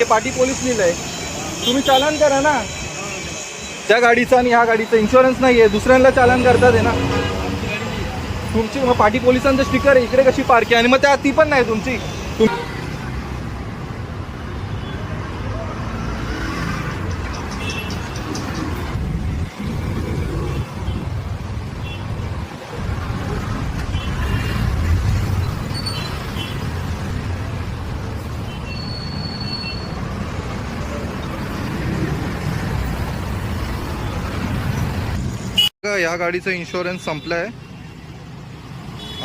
पाटी पोलीस लिहिलंय, तुम्ही चालन करा ना. त्या गाडीचा आणि ह्या गाडीचा इन्शुरन्स नाहीये, दुसऱ्यांना चालन करतात आहे ना तुमची. मग पाटी पोलिसांचं स्टिकर आहे, इकडे कशी पार्क आहे आणि मग त्या ती पण नाही तुमची. या गाडीचा इन्शुरन्स संपलाय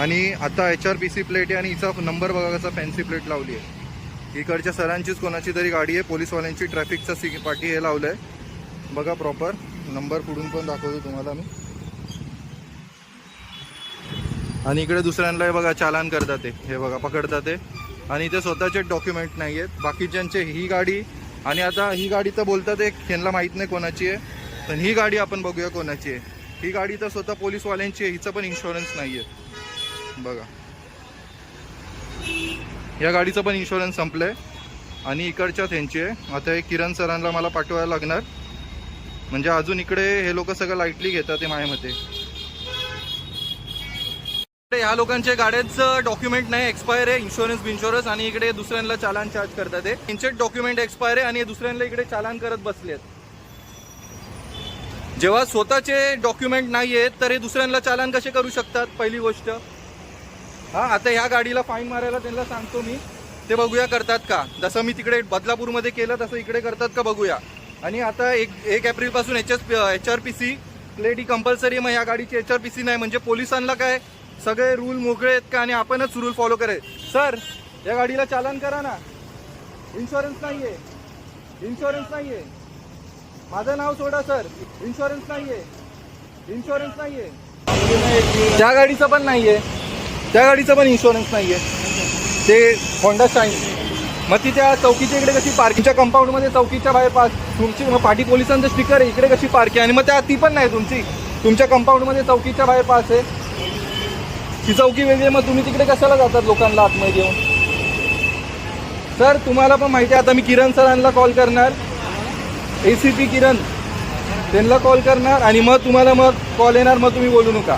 आणि आता HRPC प्लेट आहे आणि हिचा नंबर बघा कसा फॅन्सी प्लेट लावली आहे. इकडच्या सरांचीच कोणाची तरी गाडी आहे, पोलीसवाल्यांची ट्रॅफिकचा पाटी हे लावलंय बघा. प्रॉपर नंबर पुढून पण दाखवतो तुम्हाला मी. आणि इकडे दुसऱ्यांना बघा चालान करतात हे बघा, पकडतात ते. आणि इथे स्वतःचे डॉक्युमेंट नाही आहेत बाकीच्यांचे. ही गाडी आणि आता ही गाडी तर बोलतात यांना माहीत नाही कोणाची आहे, पण ही गाडी आपण बघूया कोणाची आहे. ही गाडी तर स्वतः पोलीसवाल्यांची आहे, हिचं पण इन्शुरन्स नाही आहे बघा. या गाडीचं पण इन्शुरन्स संपलं आहे आणि इकडच्या त्यांची आहे. आता हे किरण सरांना मला पाठवायला लागणार, म्हणजे अजून इकडे हे लोक सगळं लाईटली घेतात ते माझ्यामध्ये. ह्या लोकांच्या गाड्यांचं डॉक्युमेंट नाही, एक्सपायर आहे इन्शुरन्स. आणि इकडे दुसऱ्यांना चालान चार्ज करतात. त्यांचे डॉक्युमेंट एक्सपायर आहे आणि दुसऱ्यांना इकडे चालान करत बसलेत. जेव्हा स्वतःचे डॉक्युमेंट नाही आहेत तर हे दुसऱ्यांना चालान कसे करू शकतात, पहिली गोष्ट. आता ह्या गाडीला फाईन मारायला त्यांना सांगतो मी, ते बघूया करतात का. जसं मी तिकडे बदलापूरमध्ये केलं तसं इकडे करतात का बघूया. आणि आता 1 एप्रिलपासून HRPC प्लेट ही कंपल्सरी. मग या गाडीची HRPC नाही म्हणजे पोलिसांना काय सगळे रूल मोकळे आहेत का आणि आपणच रूल फॉलो करायचे. सर या गाडीला चालान करा ना, इन्शुरन्स नाहीये, इन्शुरन्स नाहीये. माझं नाव सोडा सर, इन्शुरन्स नाहीये. त्या गाडीचं पण नाहीये, त्या गाडीचं पण इन्शुरन्स नाहीये. ते होंडा शाईन. मग ती त्या चौकीच्या इकडे कशी पार्किंगच्या कंपाऊंडमध्ये चौकीच्या बाहेर तुमची. मग पाटी पोलिसांचं स्टिकर आहे, इकडे कशी पार्क आहे आणि मग त्या ती पण नाही तुमची. तुमच्या कंपाऊंडमध्ये चौकीच्या बाहेर पास आहे, ती चौकी वेगळी. मग तुम्ही तिकडे कशाला जातात लोकांना आतमध्ये घेऊन. सर तुम्हाला पण माहिती आहे, आता मी किरण सरांना कॉल करणार, ACP किरण त्यांना कॉल करणार आणि मग तुम्हाला मग कॉल येणार, मग तुम्ही बोलू नका.